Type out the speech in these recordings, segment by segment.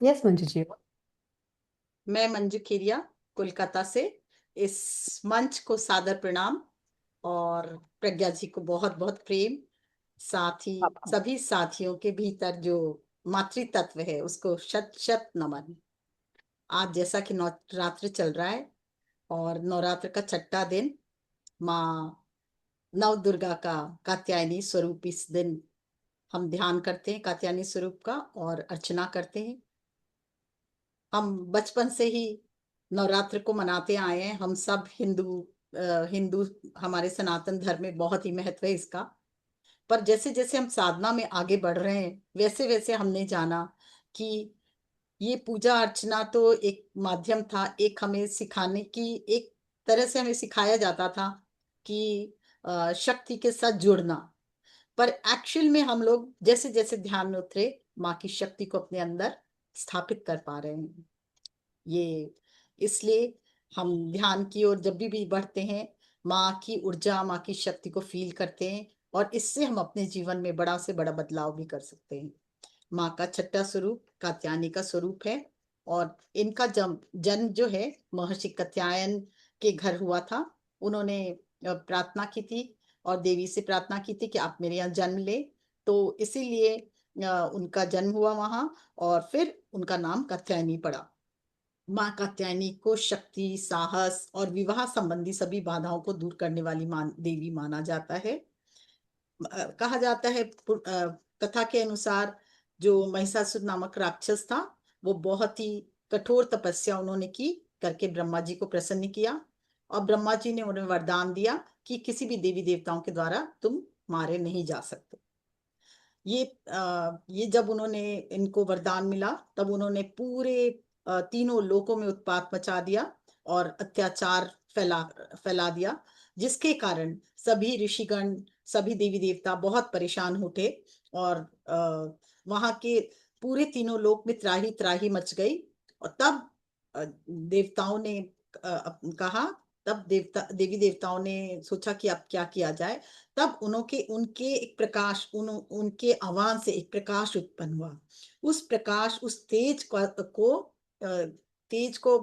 Yes Manju ji. मैं मंजू खेरिया, कोलकाता से। इस मंच को सादर प्रणाम, और प्रज्ञा जी को बहुत बहुत प्रेम। साथ ही आभार। सभी साथियों के भीतर जो मातृ तत्व है उसको शत शत नमन। आज जैसा कि नवरात्र चल रहा है और नवरात्र का छठा दिन, माँ नव दुर्गा का कात्यायनी स्वरूप इस दिन हम ध्यान करते हैं, कात्यायनी स्वरूप का, और अर्चना करते हैं। हम बचपन से ही नवरात्र को मनाते आए हैं। हम सब हिंदू, हमारे सनातन धर्म में बहुत ही महत्व है इसका। पर जैसे जैसे हम साधना में आगे बढ़ रहे हैं, वैसे वैसे हमने जाना कि ये पूजा अर्चना तो एक माध्यम था, एक हमें सिखाने की, एक तरह से हमें सिखाया जाता था कि शक्ति के साथ जुड़ना। पर एक्चुअल में हम लोग जैसे जैसे ध्यान में उतरे, माँ की शक्ति को अपने अंदर स्थापित कर पा रहे हैं। ये इसलिए हम ध्यान की ओर जब भी बढ़ते हैं, माँ की ऊर्जा, माँ की शक्ति को फील करते हैं, और इससे हम अपने जीवन में बड़ा से बड़ा बदलाव भी कर सकते हैं। माँ का छठा स्वरूप कात्यायनी का स्वरूप है। और इनका जन्म जो है महर्षि कात्यायन के घर हुआ था। उन्होंने प्रार्थना की थी और देवी से प्रार्थना की थी कि आप मेरे यहाँ जन्म ले। तो इसीलिए उनका जन्म हुआ वहां, और फिर उनका नाम कात्यायनी पड़ा। माँ कात्यायनी को शक्ति, साहस और विवाह संबंधी सभी बाधाओं को दूर करने वाली देवी माना जाता है। कहा जाता है कथा के अनुसार, जो महिषासुर नामक राक्षस था, वो बहुत ही कठोर तपस्या उन्होंने की, करके ब्रह्मा जी को प्रसन्न किया। और ब्रह्मा जी ने उन्हें वरदान दिया कि किसी भी देवी देवताओं के द्वारा तुम मारे नहीं जा सकते। ये जब उन्होंने इनको वरदान मिला, तब उन्होंने पूरे तीनों लोकों में उत्पात मचा दिया और अत्याचार फैला फैला दिया, जिसके कारण सभी ऋषिगण, सभी देवी देवता बहुत परेशान उठे। और वहां के पूरे तीनों लोक में त्राही त्राही मच गई। और तब देवताओं ने कहा, तब देवी देवताओं ने सोचा कि अब क्या किया जाए। तब उनके उनके एक प्रकाश, उनके आवाज से एक प्रकाश उत्पन्न हुआ। उस प्रकाश, उस तेज को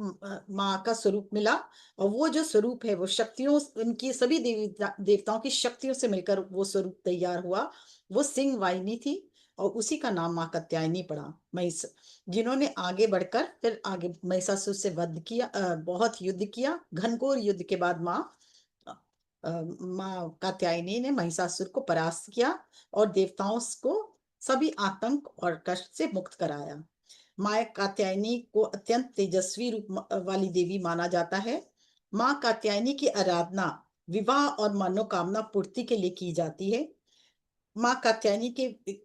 माँ का स्वरूप मिला। और वो जो स्वरूप है वो शक्तियों, उनकी सभी देवी देवताओं की शक्तियों से मिलकर वो स्वरूप तैयार हुआ। वो सिंह वाहिनी थी, और उसी का नाम माँ कात्यायनी पड़ा। महिष जिन्होंने आगे बढ़कर फिर आगे महिषासुर से वध किया, बहुत युद्ध किया। घनघोर युद्ध के बाद माँ कात्यायनी ने महिषासुर को परास्त किया और देवताओं को सभी आतंक और कष्ट से मुक्त कराया। माँ कात्यायनी को अत्यंत तेजस्वी रूप वाली देवी माना जाता है। माँ कात्यायनी की आराधना विवाह और मनोकामना पूर्ति के लिए की जाती है। माँ कात्यायनी के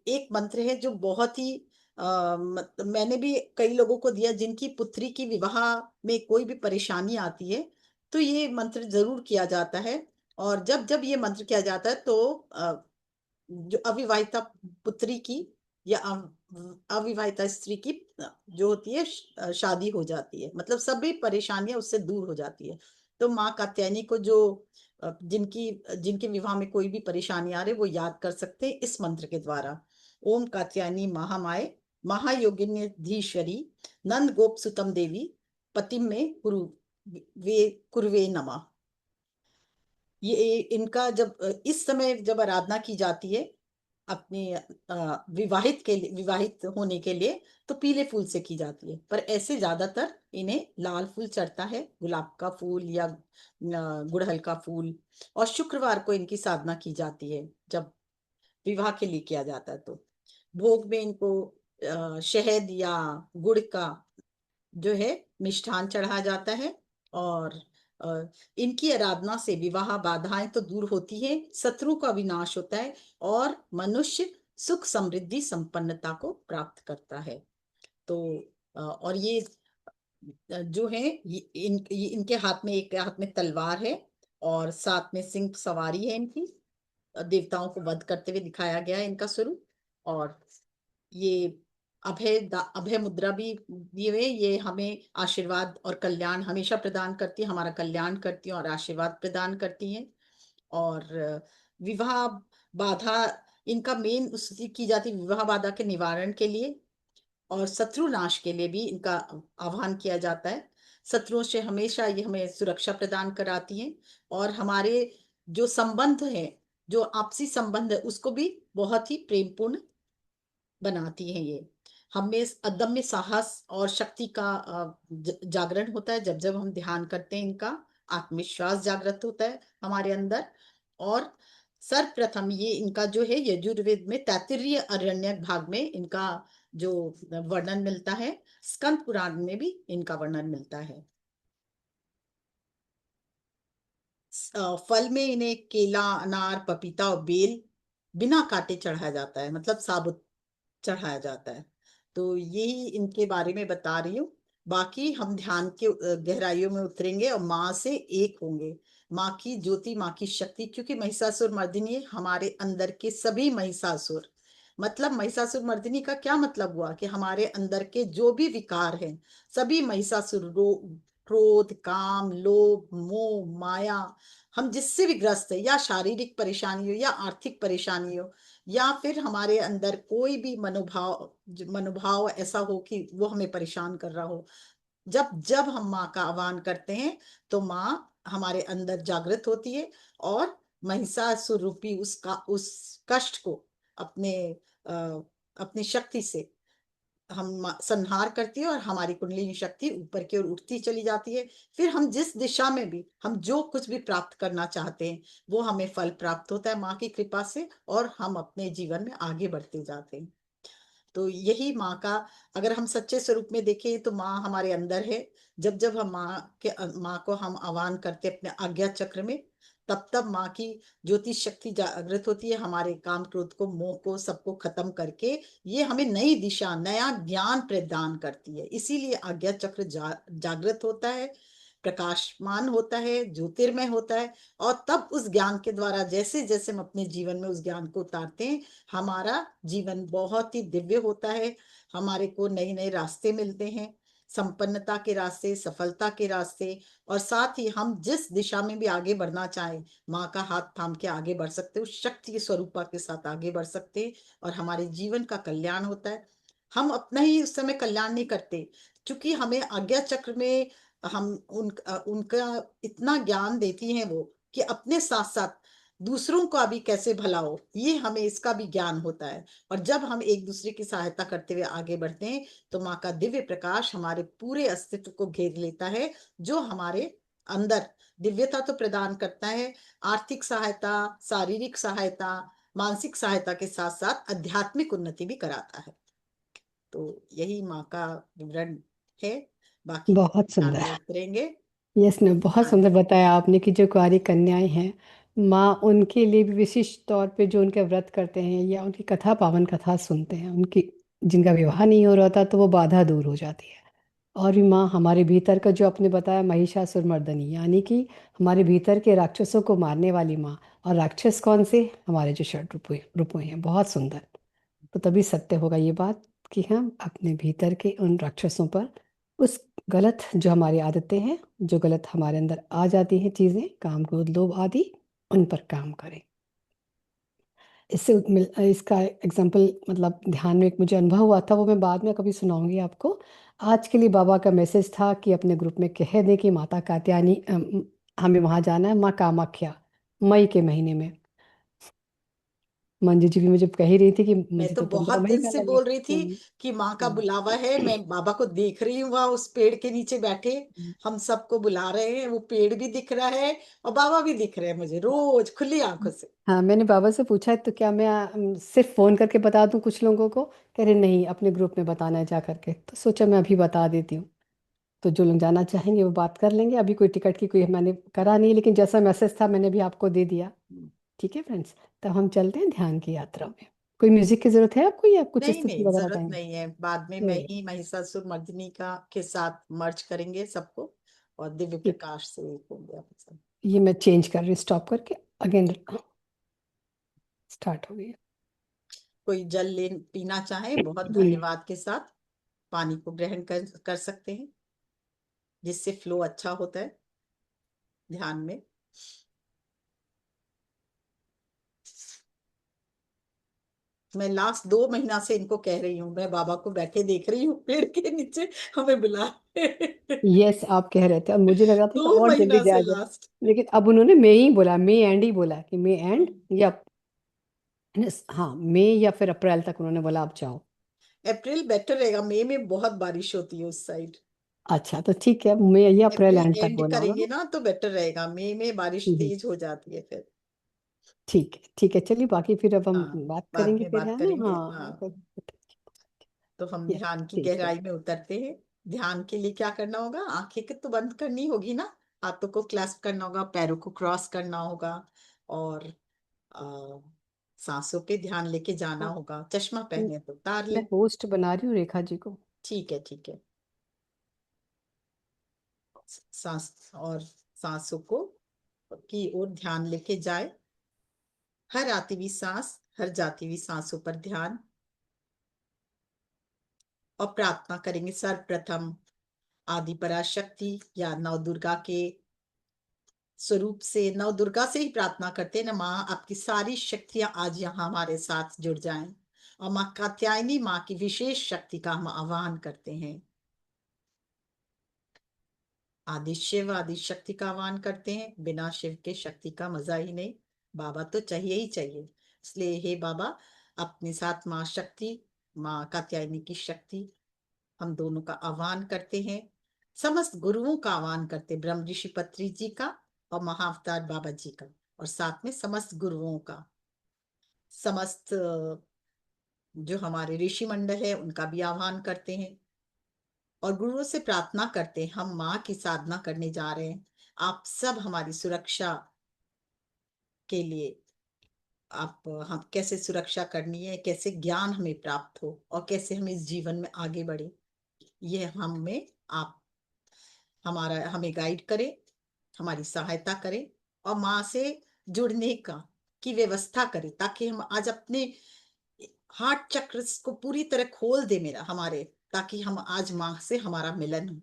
एक मंत्र है जो बहुत ही मैंने भी कई लोगों को दिया, जिनकी पुत्री की विवाह में कोई भी परेशानी आती है, तो ये मंत्र जरूर किया जाता है। और जब जब ये मंत्र किया जाता है तो जो अविवाहिता पुत्री की या अविवाहिता स्त्री की जो होती है शादी हो जाती है, मतलब सभी परेशानियां उससे दूर हो जाती है। तो माँ कात्यायनी को जो जिनकी जिनके विवाह में कोई भी परेशानी आ रही, वो याद कर सकते हैं इस मंत्र के द्वारा। ओम कात्यायनी महामाय महायोगिन्यधीश्वरी नंद गोप सुतम देवी पतिम में कुरु वे कुरवे नमः। ये इनका जब इस समय जब आराधना की जाती है अपने विवाहित होने के लिए, तो पीले फूल से की जाती है। पर ऐसे ज्यादातर इन्हें लाल फूल चढ़ता है, गुलाब का फूल या गुड़हल का फूल। और शुक्रवार को इनकी साधना की जाती है, जब विवाह के लिए किया जाता है। तो भोग में इनको शहद या गुड़ का जो है मिष्ठान चढ़ाया जाता है। और अ, इनकी आराधना से विवाह बाधाएं तो दूर होती है, शत्रु का विनाश होता है, और मनुष्य सुख समृद्धि संपन्नता को प्राप्त करता है। तो और ये जो है इनके हाथ में, एक हाथ में तलवार है और साथ में सिंह सवारी है इनकी। देवताओं को वध करते हुए दिखाया गया है इनका स्वरूप। और ये अभय मुद्रा भी दिए हुए, ये हमें आशीर्वाद और कल्याण हमेशा प्रदान करती है, हमारा कल्याण करती है और आशीर्वाद प्रदान करती है। और विवाह बाधा, इनका मेन स्तुति की जाती है विवाह बाधा के निवारण के लिए। और शत्रु नाश के लिए भी इनका आह्वान किया जाता है। शत्रुओं से हमेशा ये हमें सुरक्षा प्रदान कराती हैं, और हमारे जो संबंध है, जो आपसी संबंध है, उसको भी बहुत ही प्रेमपूर्ण बनाती हैं ये। हमें अदम्य साहस और शक्ति का जागरण होता है जब जब हम ध्यान करते हैं इनका। आत्मविश्वास जागृत होता है हमारे अंदर। और सर्वप्रथम ये इनका जो है यजुर्वेद में तैत्तिरीय आरण्यक भाग में इनका जो वर्णन मिलता है, स्कंद पुराण में भी इनका वर्णन मिलता है। फल में इन्हें केला, अनार, पपीता और बेल बिना काटे चढ़ाया जाता है, मतलब साबुत चढ़ाया जाता है। तो यही इनके बारे में बता रही हूँ। बाकी हम ध्यान के गहराइयों में उतरेंगे और माँ से एक होंगे। माँ की ज्योति, माँ की शक्ति, क्योंकि महिषासुर मर्दिनी हमारे अंदर के सभी महिषासुर, मतलब महिषासुर मर्दिनी का क्या मतलब हुआ कि हमारे अंदर के जो भी विकार हैं, सभी महिषासुर, क्रोध, काम, लोभ, मोह, माया, हम जिससे भी ग्रस्त है, या शारीरिक परेशानी हो या आर्थिक परेशानी हो, या फिर हमारे अंदर कोई भी मनोभाव ऐसा हो कि वो हमें परेशान कर रहा हो, जब जब हम माँ का आह्वान करते हैं तो माँ हमारे अंदर जागृत होती है, और महिषासुर रूपी उसका उस कष्ट को अपने अपनी शक्ति से हम संहार करती है, और हमारी कुंडलिनी शक्ति ऊपर की ओर उठती चली जाती है। फिर हम जिस दिशा में भी हम जो कुछ भी प्राप्त करना चाहते हैं, वो हमें फल प्राप्त होता है माँ की कृपा से, और हम अपने जीवन में आगे बढ़ते जाते हैं। तो यही माँ का, अगर हम सच्चे स्वरूप में देखें तो माँ हमारे अंदर है। जब जब हम माँ को हम आह्वान करते अपने आज्ञा चक्र में, तब तब माँ की ज्योतिष शक्ति जागृत होती है, हमारे काम, क्रोध को, मोह को, सबको खत्म करके ये हमें नई दिशा, नया ज्ञान प्रदान करती है। इसीलिए आज्ञा चक्र जागृत होता है, प्रकाशमान होता है, ज्योतिर्मय होता है। और तब उस ज्ञान के द्वारा जैसे जैसे हम अपने जीवन में उस ज्ञान को उतारते हैं, हमारा जीवन बहुत ही दिव्य होता है। हमारे को नए नए रास्ते मिलते हैं, संपन्नता के रास्ते, सफलता के रास्ते। और साथ ही हम जिस दिशा में भी आगे बढ़ना चाहें, माँ का हाथ थाम के आगे बढ़ सकते, उस शक्ति की स्वरूपा के साथ आगे बढ़ सकते हैं, और हमारे जीवन का कल्याण होता है। हम अपना ही उस समय कल्याण नहीं करते, क्योंकि हमें आज्ञा चक्र में हम उनका इतना ज्ञान देती हैं वो, कि अपने साथ साथ दूसरों का भी कैसे भला हो, ये हमें इसका भी ज्ञान होता है। और जब हम एक दूसरे की सहायता करते हुए आगे बढ़ते हैं, तो माँ का दिव्य प्रकाश हमारे पूरे अस्तित्व को घेर लेता है, जो हमारे अंदर दिव्यता तो प्रदान करता है, आर्थिक सहायता, शारीरिक सहायता, मानसिक सहायता के साथ साथ आध्यात्मिक उन्नति भी कराता है। तो यही माँ का विवरण है। बाकी बहुत ध्यान सुंदर। में उतरेंगे। यस ने बहुत ध्यान सुंदर बताया आपने कि जो कुंवारी कन्याएं हैं, माँ उनके लिए भी विशिष्ट तौर पे जो उनके व्रत करते हैं या उनकी कथा, पावन कथा सुनते हैं, उनकी जिनका विवाह नहीं हो रहा था तो वो बाधा दूर हो जाती है। और भी माँ हमारे भीतर का जो आपने बताया महिषासुर मर्दनी, यानी कि हमारे भीतर के राक्षसों को मारने वाली माँ। और राक्षस कौन से? हमारे जो षड रूपों रूपों हैं। बहुत सुंदर। तो तभी सत्य होगा ये बात कि हम अपने भीतर के उन राक्षसों पर, उस गलत जो हमारी आदतें हैं, जो गलत हमारे अंदर आ जाती हैं चीज़ें, काम, क्रोध, लोभ आदि, उन पर काम करें। इसका एग्जाम्पल, मतलब ध्यान में एक मुझे अनुभव हुआ था, वो मैं बाद में कभी सुनाऊंगी आपको। आज के लिए बाबा का मैसेज था कि अपने ग्रुप में कह दें कि माता कात्यायनी, हमें वहाँ जाना है, माँ कामाख्या, मई के महीने में। मंजू जी भी मुझे कह ही रही थी कि मैं मुझे तो तो बहुत 15 मई दिन का से लगे। बोल रही थी कि माँ का हम्म, बुलावा है, मैं बाबा को देख रही हूँ वहां उस पेड़ के नीचे बैठे, हम्म। हम सबको बुला रहे हैं, वो पेड़ भी दिख रहा है और बाबा भी दिख रहे हैं मुझे रोज खुली आंखों से। हाँ, मैंने बाबा से पूछा है तो क्या मैं सिर्फ फोन करके बता दूं कुछ लोगों को? कह रहे नहीं, अपने ग्रुप में बताना है जा करके। तो सोचा मैं अभी बता देती हूँ। तो जो लोग जाना चाहेंगे वो बात कर लेंगे। अभी कोई टिकट की कोई मैंने करा नहीं, लेकिन जैसा मैसेज था मैंने भी आपको दे दिया। ठीक है फ्रेंड्स, तब हम चलते हैं ध्यान की यात्रा में। कोई म्यूजिक की जरूरत है आपको या कुछ नहीं स्तुति नहीं, वगैरह जरूरत गाएंगे? नहीं है, बाद में मैं ठीक ही महिषासुर मर्दिनी का के साथ मर्ज करेंगे सबको, और दिव्य ठीक। प्रकाश से एक हो गया सब। ये मैं चेंज कर रही हूँ, स्टॉप करके अगेन स्टार्ट हो गई। कोई जल ले पीना चाहे, बहुत हम्म। धन्यवाद के साथ पानी को ग्रहण कर सकते हैं, जिससे फ्लो अच्छा होता है ध्यान में। मैं लास्ट 2 महीना से इनको कह रही हूँ, मैं बाबा को बैठे देख रही हूँ पेड़ के नीचे, हमें बुला रहे। यस, आप कह रहे थे, और मुझे लगा था कि दो और जल्दी महीना से जाया जाए, लास्ट। लेकिन अब उन्होंने मई ही बोला, मई एंड ही बोला कि मई एंड या, हाँ मई या फिर अप्रैल तक उन्होंने बोला आप जाओ। अप्रैल बेटर रहेगा, मई में बहुत बारिश होती है उस साइड। अच्छा तो ठीक है, मई या अप्रैल अप्रैल एंड तक एंड बोला करेंगे उन्होंने। ना तो बेटर रहेगा, मई में बारिश हम्म, तेज हो जाती है फिर। ठीक है ठीक है, चलिए बाकी फिर अब हम हाँ, बात बाद करेंगे में फिर, बात है ना, करेंगे, हाँ हाँ। फिर। तो हम यस ध्यान की ठीक है। गहराई में उतरते हैं। ध्यान के लिए क्या करना होगा, आंखें के तो बंद करनी होगी ना, हाथों को क्लैस्प करना होगा, पैरों को क्रॉस करना होगा, और आ, सांसों पे ध्यान लेके जाना हाँ, होगा। चश्मा म- पहने तो उतार मैं ले। होस्ट बना रही हूँ रेखा जी को। ठीक है, ठीक है। सांस और सांसों को की ओर ध्यान लेके जाए। हर आती हुई सांस, हर जाती हुई सांसों पर ध्यान। और प्रार्थना करेंगे सर्वप्रथम आदि पराशक्ति या नव दुर्गा के स्वरूप से। नव दुर्गा से ही प्रार्थना करते हैं ना, माँ आपकी सारी शक्तियां आज यहाँ हमारे साथ जुड़ जाएं। और माँ कात्यायनी माँ की विशेष शक्ति का हम आह्वान करते हैं। आदि शिव आदि शक्ति का आह्वान करते हैं, बिना शिव के शक्ति का मजा ही नहीं। बाबा तो चाहिए ही चाहिए। इसलिए हे बाबा, अपने साथ माँ शक्ति, माँ कात्यायनी की शक्ति, हम दोनों का आह्वान करते हैं। समस्त गुरुओं का आह्वान करते हैं, ब्रह्म ऋषि पत्री जी का और महाअवतार बाबा जी का, और साथ में समस्त गुरुओं का, समस्त जो हमारे ऋषि मंडल है उनका भी आह्वान करते हैं। और गुरुओं से प्रार्थना करते हैं, हम माँ की साधना करने जा रहे हैं, आप सब हमारी सुरक्षा के लिए, आप हम कैसे सुरक्षा करनी है, कैसे ज्ञान हमें प्राप्त हो और कैसे हम इस जीवन में आगे बढ़े, ये हमें आप हमारा हमें गाइड करें, हमारी सहायता करें। और माँ से जुड़ने का की व्यवस्था करें, ताकि हम आज अपने हार्ट चक्र को पूरी तरह खोल दे मेरा हमारे, ताकि हम आज माँ से हमारा मिलन हो,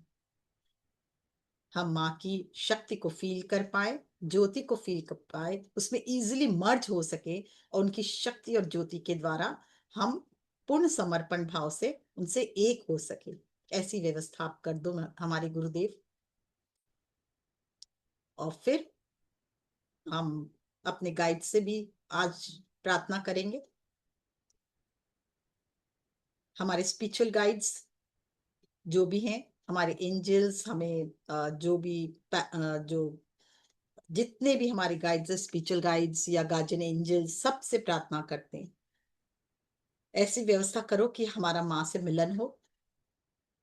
हम माँ की शक्ति को फील कर पाए, ज्योति को फील कर पाए, उसमें इजीली मर्ज हो सके, और उनकी शक्ति और ज्योति के द्वारा हम पूर्ण समर्पण भाव से उनसे एक हो सके। ऐसी व्यवस्था आप कर दो हमारे गुरुदेव। और फिर हम अपने गाइड से भी आज प्रार्थना करेंगे। हमारे स्पिरिचुअल गाइड्स जो भी हैं, हमारे एंजल्स, हमें जो भी जो जितने भी हमारे गाइड्स, स्पिरिचुअल गाइड्स या गार्जियन एंजल्स, सबसे प्रार्थना करते हैं, ऐसी व्यवस्था करो कि हमारा माँ से मिलन हो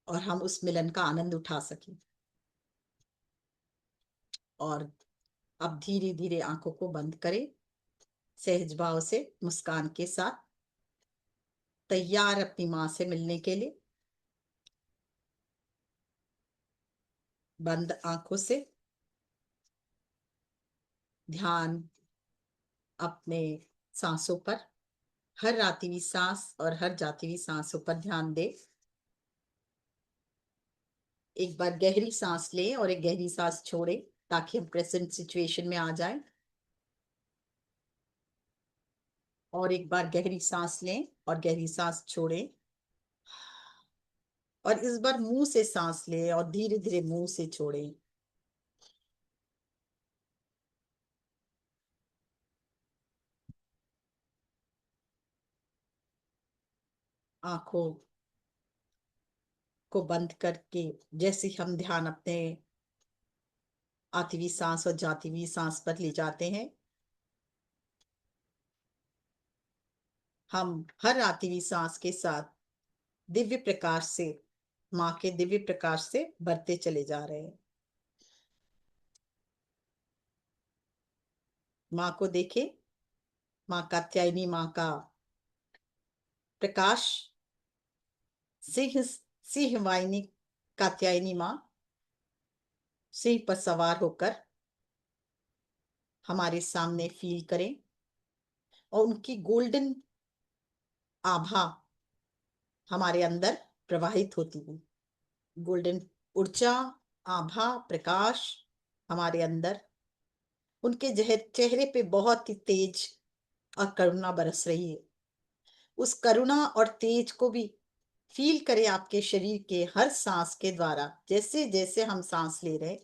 और हम उस मिलन का आनंद उठा सकें। और अब धीरे धीरे आंखों को बंद करें, सहज भाव से मुस्कान के साथ, तैयार अपनी माँ से मिलने के लिए। बंद आंखों से ध्यान अपने सांसों पर, हर आती हुई सांस और हर जाती हुई सांसों पर ध्यान दे। एक बार गहरी सांस लें और एक गहरी सांस छोड़े, ताकि हम प्रेजेंट सिचुएशन में आ जाएं। और एक बार गहरी सांस लें और गहरी सांस छोड़ें। और इस बार मुंह से सांस लें और धीरे धीरे मुंह से छोड़ें। आंखों को बंद करके जैसे हम ध्यान अपने आती हुई सांस और जाती हुई सांस पर ले जाते हैं, हम हर आती हुई सांस के साथ दिव्य प्रकाश से, माँ के दिव्य प्रकाश से बढ़ते चले जा रहे हैं। माँ को देखें, माँ कात्यायनी माँ का प्रकाश, सिंह सिंह वाहिनी कात्यायनी माँ सिंह पर सवार होकर हमारे सामने फील करें, और उनकी गोल्डन आभा हमारे अंदर प्रवाहित होती हुई, गोल्डन ऊर्जा, आभा, प्रकाश हमारे अंदर, उनके चेहरे पे बहुत ही तेज और करुणा बरस रही है। उस करुणा और तेज को भी फील करें आपके शरीर के हर सांस के द्वारा। जैसे जैसे हम सांस ले रहे,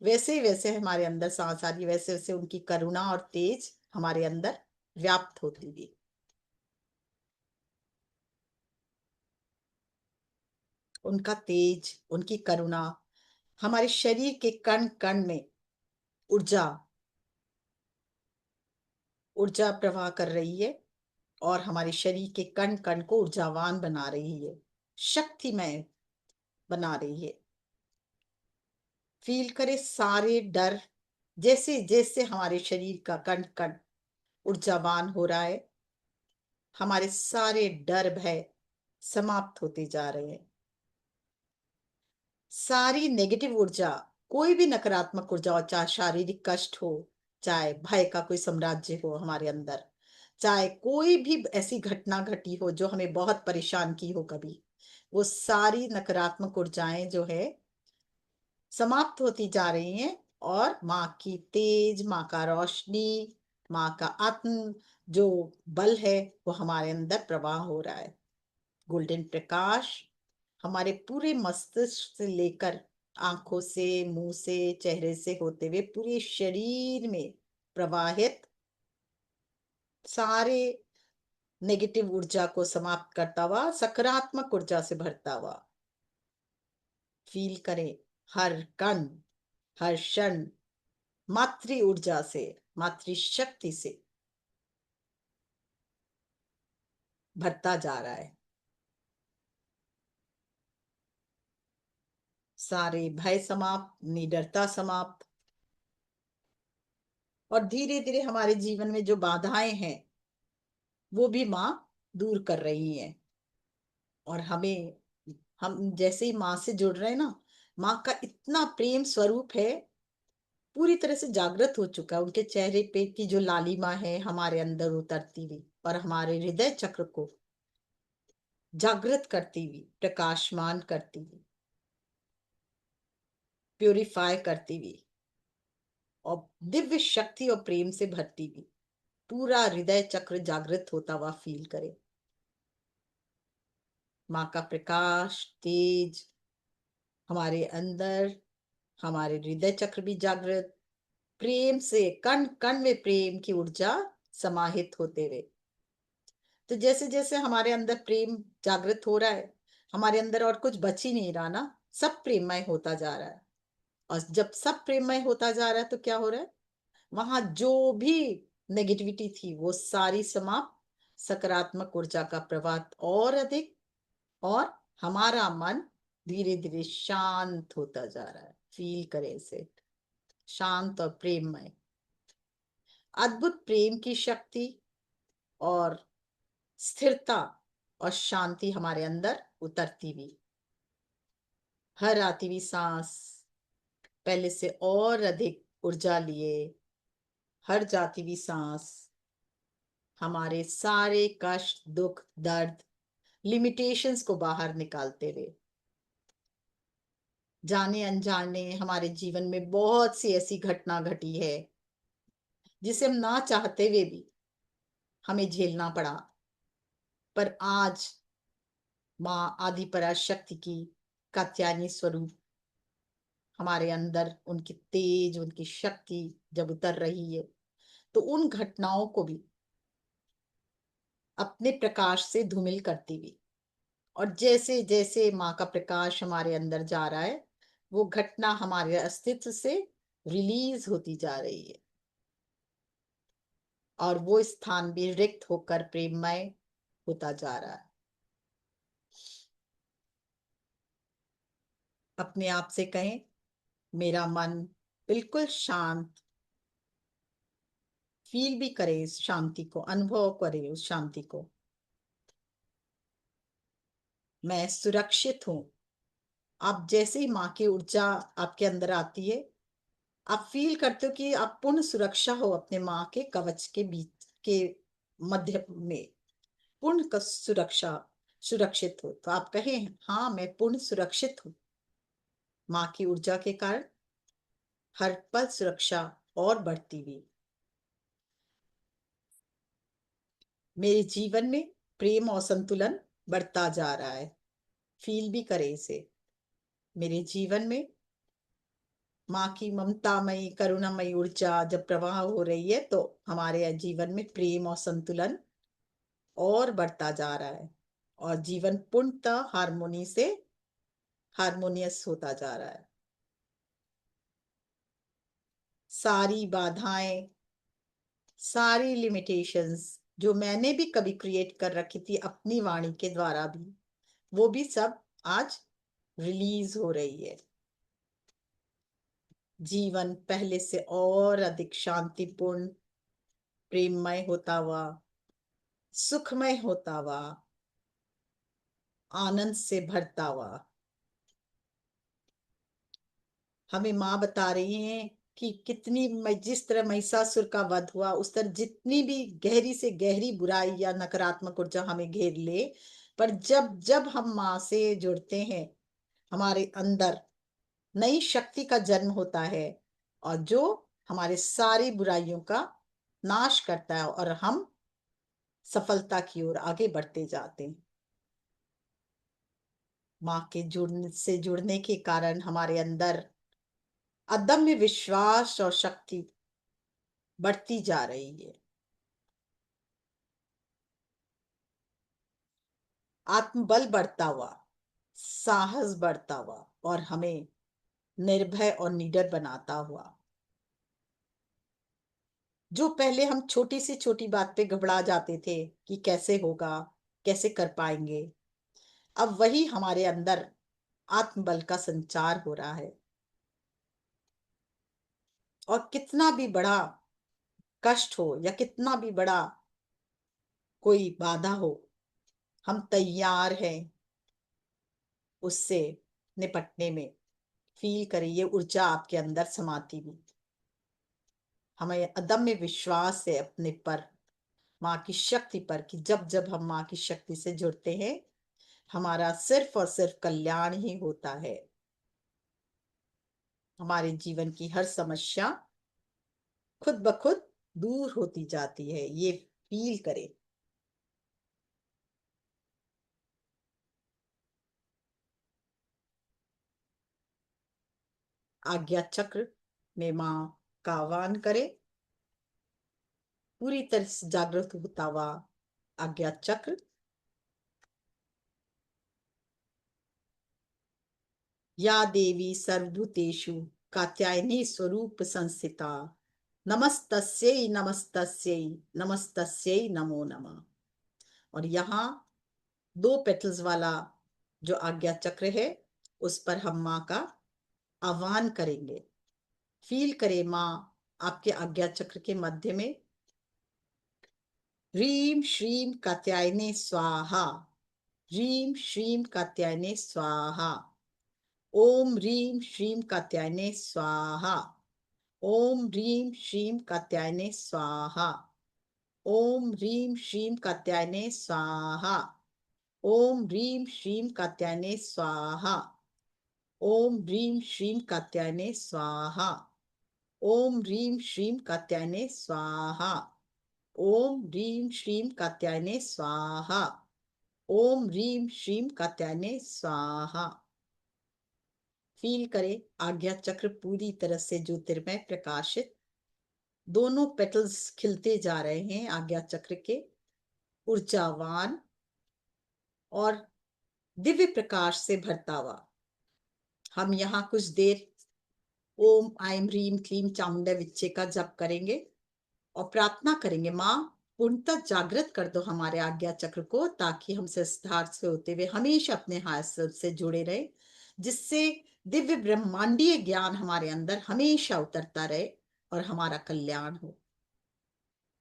वैसे वैसे हमारे अंदर सांस आ रही, वैसे वैसे उनकी करुणा और तेज हमारे अंदर व्याप्त होती भी। उनका तेज, उनकी करुणा हमारे शरीर के कण कण में ऊर्जा ऊर्जा प्रवाह कर रही है, और हमारे शरीर के कण कण को ऊर्जावान बना रही है, शक्तिमय बना रही है। फील करे सारे डर, जैसे जैसे हमारे शरीर का कण कण ऊर्जावान हो रहा है, हमारे सारे डर भय समाप्त होते जा रहे हैं। सारी नेगेटिव ऊर्जा, कोई भी नकारात्मक ऊर्जा हो, चाहे शारीरिक कष्ट हो, चाहे भय का कोई साम्राज्य हो हमारे अंदर, चाहे कोई भी ऐसी घटना घटी हो जो हमें बहुत परेशान की हो कभी, वो सारी नकारात्मक ऊर्जाएं जो है समाप्त होती जा रही हैं। और माँ की तेज, माँ का रोशनी, माँ का आत्म जो बल है वो हमारे अंदर प्रवाह हो रहा है। गोल्डन प्रकाश हमारे पूरे मस्तिष्क से लेकर आंखों से, मुंह से, चेहरे से होते हुए पूरे शरीर में प्रवाहित, सारे नेगेटिव ऊर्जा को समाप्त करता हुआ सकारात्मक ऊर्जा से भरता हुआ। फील करें हर कण, हर क्षण मातृ ऊर्जा से, मातृशक्ति से भरता जा रहा है। सारे भय समाप्त, निडरता समाप्त, और धीरे धीरे हमारे जीवन में जो बाधाएं हैं वो भी माँ दूर कर रही है। और हमें, हम जैसे ही माँ से जुड़ रहे हैं ना, माँ का इतना प्रेम स्वरूप है, पूरी तरह से जागृत हो चुका है। उनके चेहरे पे की जो लालिमा है हमारे अंदर उतरती हुई, और हमारे हृदय चक्र को जागृत करती हुई, प्रकाशमान करती हुई, प्यूरिफाई करती हुई, और दिव्य शक्ति और प्रेम से भरती हुई पूरा हृदय चक्र जागृत होता हुआ फील करे। माँ का प्रकाश, तेज हमारे अंदर, हमारे हृदय चक्र भी जागृत, प्रेम से कण कण में प्रेम की ऊर्जा समाहित होते हुए। तो जैसे जैसे हमारे अंदर प्रेम जागृत हो रहा है, हमारे अंदर और कुछ बच ही नहीं रहा ना, सब प्रेममय होता जा रहा है। और जब सब प्रेममय होता जा रहा है तो क्या हो रहा है, वहां जो भी नेगेटिविटी थी वो सारी समाप्त, सकारात्मक ऊर्जा का प्रवाह और अधिक, और हमारा मन धीरे धीरे शांत होता जा रहा है। फील करें इसे, शांत और प्रेममय, अद्भुत प्रेम की शक्ति और स्थिरता और शांति हमारे अंदर उतरती हुई, हर आती हुई सांस पहले से और अधिक ऊर्जा लिए, हर जाती हुई सांस हमारे सारे कष्ट, दुख, दर्द, लिमिटेशंस को बाहर निकालते हुए। जाने अनजाने हमारे जीवन में बहुत सी ऐसी घटना घटी है जिसे हम ना चाहते हुए भी हमें झेलना पड़ा, पर आज माँ आदि पराशक्ति की कात्यायनी स्वरूप हमारे अंदर उनकी तेज, उनकी शक्ति जब उतर रही है, तो उन घटनाओं को भी अपने प्रकाश से धूमिल करती हुई, और जैसे जैसे माँ का प्रकाश हमारे अंदर जा रहा है, वो घटना हमारे अस्तित्व से रिलीज होती जा रही है, और वो स्थान भी रिक्त होकर प्रेममय होता जा रहा है। अपने आप से कहें, मेरा मन बिल्कुल शांत, फील भी करे इस शांति को, अनुभव करे उस शांति को। मैं सुरक्षित हूं। आप जैसे ही माँ की ऊर्जा आपके अंदर आती है, आप फील करते हो कि आप पूर्ण सुरक्षा हो अपने माँ के कवच के बीच के मध्य में, पूर्ण सुरक्षा, सुरक्षित हो। तो आप कहें, हाँ मैं पूर्ण सुरक्षित हूँ, माँ की ऊर्जा के कारण हर पल सुरक्षा और बढ़ती हुई। मेरे जीवन में प्रेम और संतुलन बढ़ता जा रहा है। फील भी करे इसे। मेरे जीवन में माँ की ममतामयी करुणामयी ऊर्जा जब प्रवाह हो रही है, तो हमारे जीवन में प्रेम और संतुलन और बढ़ता जा रहा है, और जीवन पूर्णतः हारमोनियस होता जा रहा है। सारी बाधाएं, सारी लिमिटेशंस जो मैंने भी कभी क्रिएट कर रखी थी अपनी वाणी के द्वारा भी, वो भी सब आज रिलीज हो रही है। जीवन पहले से और अधिक शांतिपूर्ण, प्रेममय होता हुआ, सुखमय होता हुआ, आनंद से भरता हुआ। हमें माँ बता रही हैं कि कितनी जिस तरह महिषासुर का वध हुआ, उस तरह जितनी भी गहरी से गहरी बुराई या नकारात्मक ऊर्जा हमें घेर ले, पर जब जब हम माँ से जुड़ते हैं, हमारे अंदर नई शक्ति का जन्म होता है, और जो हमारे सारी बुराइयों का नाश करता है, और हम सफलता की ओर आगे बढ़ते जाते हैं। माँ के जुड़ने के कारण हमारे अंदर अदम्य विश्वास और शक्ति बढ़ती जा रही है। आत्मबल बढ़ता हुआ, साहस बढ़ता हुआ, और हमें निर्भय और निडर बनाता हुआ। जो पहले हम छोटी सी छोटी बात पे घबरा जाते थे कि कैसे होगा, कैसे कर पाएंगे, अब वही हमारे अंदर आत्मबल का संचार हो रहा है। और कितना भी बड़ा कष्ट हो या कितना भी बड़ा कोई बाधा हो, हम तैयार हैं उससे निपटने में। फील करिए ऊर्जा आपके अंदर समाती हुई। हमें अदम्य विश्वास है अपने पर, माँ की शक्ति पर, कि जब जब हम माँ की शक्ति से जुड़ते हैं, हमारा सिर्फ और सिर्फ कल्याण ही होता है। हमारे जीवन की हर समस्या खुद ब खुद दूर होती जाती है। ये फील करें। आज्ञा चक्र में माँ का आह्वान करें। पूरी तरह से जागृत होता हुआ आज्ञा चक्र। या देवी सर्वभूतेषु कात्यायनी स्वरूप संस्थिता, नमस्तस्यै नमस्तस्यै नमस्तस्यै नमो नमः। और यहाँ 2 पेटल्स वाला जो आज्ञा चक्र है, उस पर हम माँ का आह्वान करेंगे। फील करें माँ आपके आज्ञा चक्र के मध्य में। ह्रीम श्रीम कात्यायने स्वाहा, ह्रीम श्रीम कात्यायने स्वाहा, ओम ह्रीम श्रीम कात्यायने स्वाहा, ओम ह्रीम श्रीम कात्यायने स्वाहा, ओम ह्रीम श्रीम कात्यायने स्वाहा, ओम ह्रीम श्रीम कात्यायने स्वाहा, ओम ह्रीम श्रीम कात्यायने स्वाहा, ओम ह्रीम श्रीम कात्यायने स्वाहा, ओम ह्रीम श्रीम कात्यायने स्वाहा, ओम ह्रीम श्रीम कात्यायने स्वाहा। फील करें आज्ञा चक्र पूरी तरह से ज्योतिर्मय प्रकाशित, दोनों पेटल्स खिलते जा रहे हैं आज्ञा चक्र के, ऊर्जावान और दिव्य प्रकाश से भरता हुआ। हम यहाँ कुछ देर ओम आइम ह्रीम क्लीम चामुंडा विच्चे का जप करेंगे और प्रार्थना करेंगे, माँ पूर्णतः जागृत कर दो हमारे आज्ञा चक्र को, ताकि हम सिद्धार्थ से होते हुए हमेशा अपने हाथ से जुड़े रहे, जिससे दिव्य ब्रह्मांडीय ज्ञान हमारे अंदर हमेशा उतरता रहे और हमारा कल्याण हो।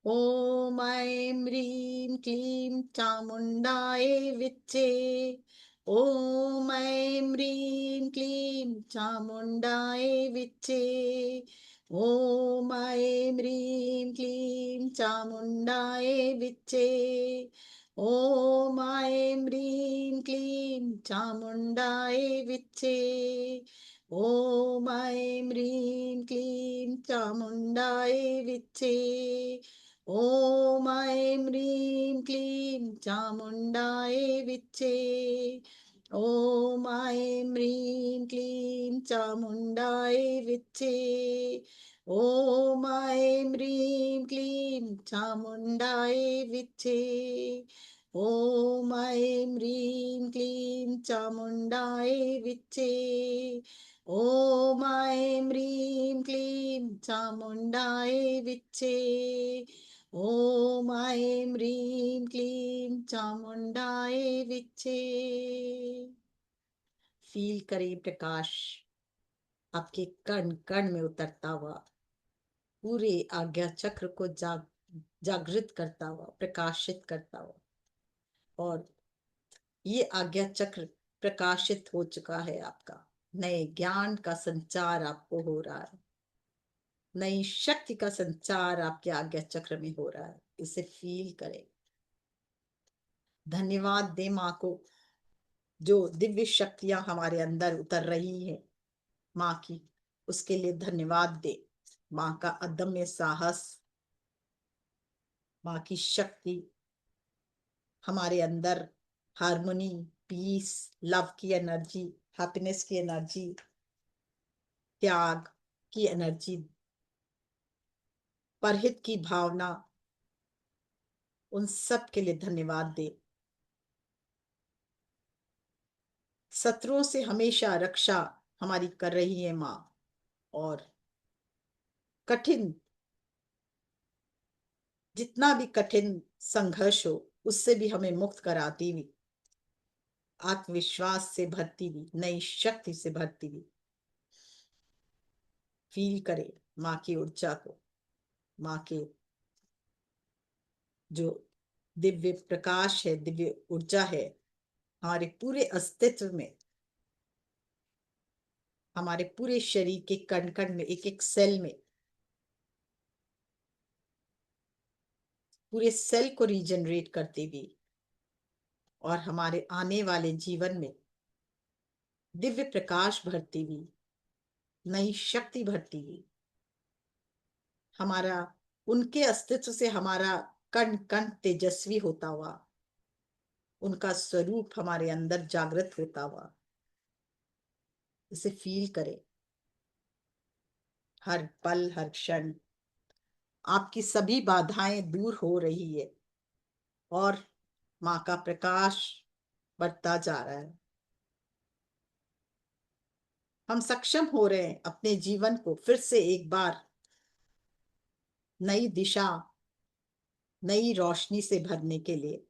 ओम ऐं ह्रीं क्लीं चामुण्डाय विच्चे, ओम ऐं ह्रीं क्लीं चामुण्डाय विच्चे, ओम ऐं ह्रीं क्लीं चामुण्डाय विच्चे, ओम ऐं ह्रीं क्लीं चामुण्डाय विच्चे, ओम ऐं ह्रीं क्लीं चामुण्डाय विच्चे, ॐ ऐं ह्रीं क्लीं चामुण्डाय विच्चे। ॐ ऐं ह्रीं क्लीं चामुण्डाय विच्चे। ॐ ऐं ह्रीं क्लीं चामुण्डाय विच्चे। ॐ ऐं ह्रीं क्लीं चामुण्डाय विच्चे। ॐ ऐं ह्रीं क्लीं चामुण्डाय विच्चे। ॐ ऐं ह्रीं क्लीं चामुण्डाय विच्चे। फील करें प्रकाश आपके कण कण में उतरता हुआ, पूरे आज्ञा चक्र को जागृत करता हुआ, प्रकाशित करता हुआ। और ये आज्ञा चक्र प्रकाशित हो चुका है आपका। नए ज्ञान का संचार आपको हो रहा है, नई शक्ति का संचार आपके आज्ञा चक्र में हो रहा है। इसे फील करें। धन्यवाद दे माँ को, जो दिव्य शक्तियां हमारे अंदर उतर रही है माँ की, उसके लिए धन्यवाद दे। माँ का अदम्य साहस, माँ की शक्ति हमारे अंदर हार्मनी, पीस, लव की एनर्जी, हैप्पीनेस की एनर्जी, त्याग की एनर्जी, परहित की भावना, उन सब के लिए धन्यवाद दे। शत्रुओं से हमेशा रक्षा हमारी कर रही है माँ, और कठिन, जितना भी कठिन संघर्ष हो उससे भी हमें मुक्त कराती हुई, आत्मविश्वास से भरती हुई, नई शक्ति से भरती हुई। फील करे माँ की ऊर्जा को, माँ के जो दिव्य प्रकाश है, दिव्य ऊर्जा है हमारे पूरे अस्तित्व में, हमारे पूरे शरीर के कण कण में, एक एक सेल में, पूरे सेल को रीजनरेट करती हुई, और हमारे आने वाले जीवन में दिव्य प्रकाश भरती हुई, नई शक्ति भरती हुई। हमारा, उनके अस्तित्व से हमारा कण कण तेजस्वी होता हुआ, उनका स्वरूप हमारे अंदर जागृत होता हुआ। इसे फील करें। हर पल, हर क्षण आपकी सभी बाधाएं दूर हो रही है, और माँ का प्रकाश बढ़ता जा रहा है। हम सक्षम हो रहे हैं अपने जीवन को फिर से एक बार नई दिशा, नई रोशनी से भरने के लिए।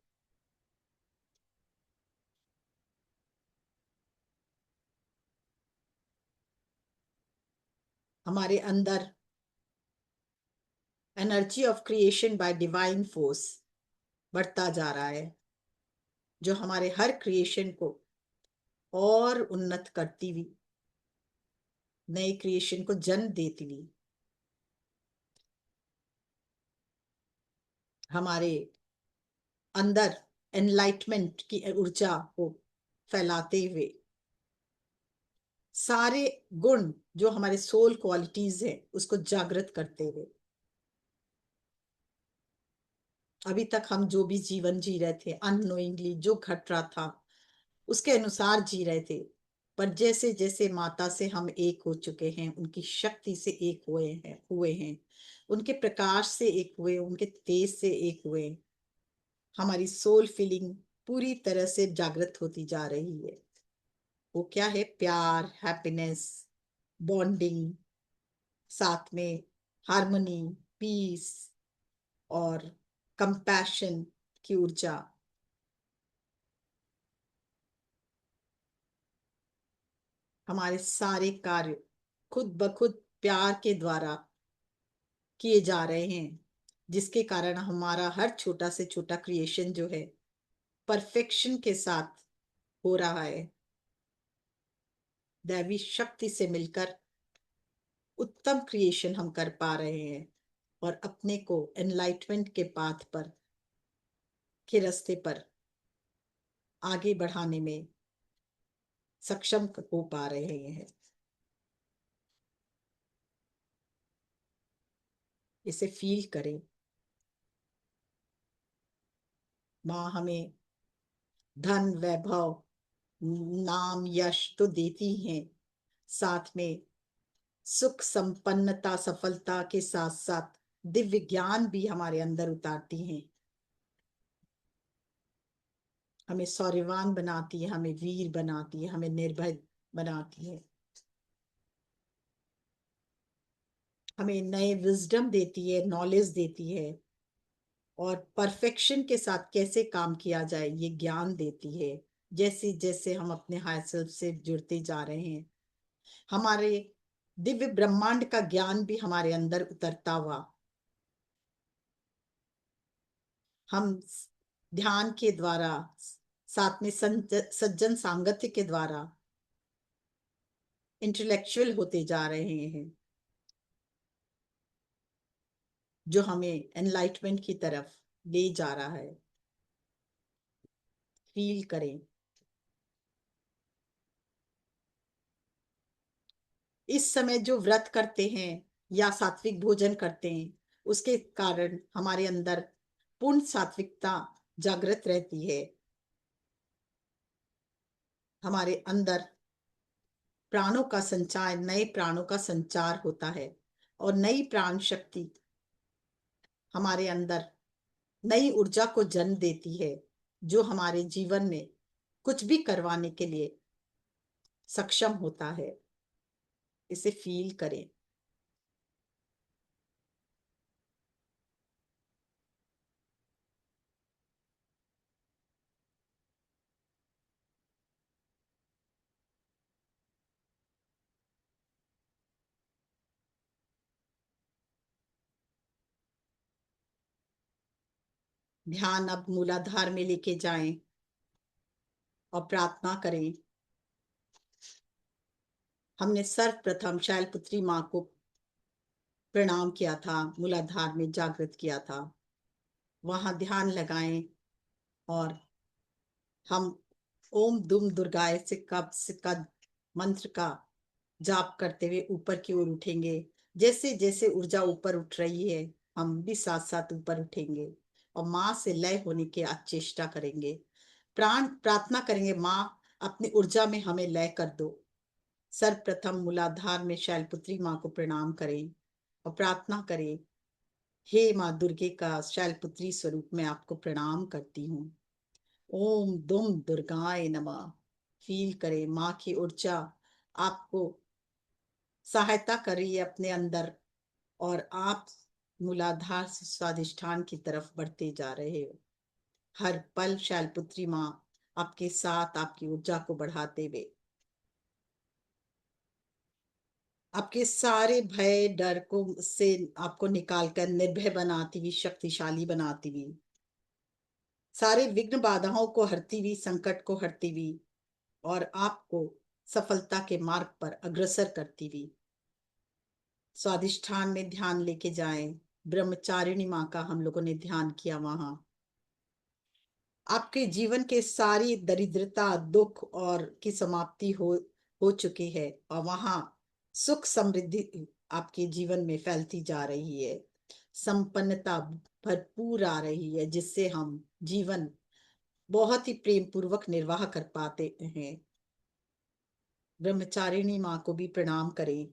हमारे अंदर energy of creation bye divine force बढ़ता जा रहा है, जो हमारे हर क्रिएशन को और उन्नत करती हुई, नए क्रिएशन को जन्म देती हुई, हमारे अंदर एनलाइटमेंट की ऊर्जा को फैलाते हुए, सारे गुण जो हमारे सोल क्वालिटीज है उसको जागृत करते हुए। अभी तक हम जो भी जीवन जी रहे थे, अननोइंगली जो घट रहा था उसके अनुसार जी रहे थे, पर जैसे जैसे माता से हम एक हो चुके हैं, उनकी शक्ति से एक हुए हैं, उनके प्रकाश से एक हुए, उनके तेज से एक हुए, हमारी सोल फीलिंग पूरी तरह से जागृत होती जा रही है। वो क्या है? प्यार, हैप्पीनेस, बॉन्डिंग, साथ में हार्मनी, पीस और कंपैशन की ऊर्जा। हमारे सारे कार्य खुद ब खुद प्यार के द्वारा किए जा रहे हैं, जिसके कारण हमारा हर छोटा से छोटा क्रिएशन जो है परफेक्शन के साथ हो रहा है। दैवी शक्ति से मिलकर उत्तम क्रिएशन हम कर पा रहे हैं, और अपने को एनलाइटमेंट के पाथ पर, के रास्ते पर आगे बढ़ाने में सक्षम हो पा रहे हैं। इसे फील करें। माँ हमें धन वैभव नाम यश तो देती हैं, साथ में सुख संपन्नता सफलता के साथ साथ दिव्य ज्ञान भी हमारे अंदर उतारती हैं। हमें शौर्यवान बनाती है, हमें वीर बनाती है, हमें निर्भय बनाती है, हमें नए विजडम देती है, नॉलेज देती है, और परफेक्शन के साथ कैसे काम किया जाए ये ज्ञान देती है। जैसे जैसे हम अपने हायर सेल्फ से जुड़ते जा रहे हैं, हमारे दिव्य ब्रह्मांड का ज्ञान भी हमारे अंदर उतरता हुआ हम ध्यान के द्वारा, साथ में सज्जन सांगत्य के द्वारा इंटेलेक्चुअल होते जा रहे हैं, जो हमें एनलाइटमेंट की तरफ ले जा रहा है। फील करें। इस समय जो व्रत करते हैं या सात्विक भोजन करते हैं, उसके कारण हमारे अंदर पूर्ण सात्विकता जागृत रहती है। हमारे अंदर प्राणों का संचार, नए प्राणों का संचार होता है, और नई प्राण शक्ति हमारे अंदर नई ऊर्जा को जन्म देती है, जो हमारे जीवन में कुछ भी करवाने के लिए सक्षम होता है। इसे फील करें। ध्यान अब मूलाधार में लेके जाएं और प्रार्थना करें। हमने सर्वप्रथम शैलपुत्री माँ को प्रणाम किया था, मूलाधार में जागृत किया था। वहां ध्यान लगाएं और हम ओम दुम दुर्गाय से का मंत्र का जाप करते हुए ऊपर की ओर उठेंगे। जैसे जैसे ऊर्जा ऊपर उठ रही है, हम भी साथ साथ ऊपर उठेंगे और माँ से लय होने की आज चेष्टा करेंगे। प्रार्थना करेंगे, माँ अपनी ऊर्जा में हमें लय कर दो। सर्वप्रथम मूलाधार में शैलपुत्री माँ को प्रणाम करें और प्रार्थना करें, हे माँ दुर्गे का शैलपुत्री स्वरूप मैं आपको प्रणाम करती हूँ। ओम दुम दुर्गाय नमः। फील करें माँ की ऊर्जा आपको सहायता कर रही है अपने अंदर, और आप मूलाधार से स्वादिष्ठान की तरफ बढ़ते जा रहे हो। हर पल शैलपुत्री माँ आपके साथ आपकी ऊर्जा को बढ़ाते हुए आपके सारे भय डर को से आपको निकालकर निर्भय बनाती हुई, शक्तिशाली बनाती हुई, सारे विघ्न बाधाओं को हरती हुई, संकट को हरती हुई, और आपको सफलता के मार्ग पर अग्रसर करती हुई स्वादिष्ठान में ध्यान लेके जाएं। ब्रह्मचारिणी माँ का हम लोगों ने ध्यान किया। वहां आपके जीवन के सारी दरिद्रता दुख और की समाप्ति हो चुकी है, और वहां सुख समृद्धि आपके जीवन में फैलती जा रही है। संपन्नता भरपूर आ रही है, जिससे हम जीवन बहुत ही प्रेम पूर्वक निर्वाह कर पाते हैं। ब्रह्मचारिणी माँ को भी प्रणाम करें,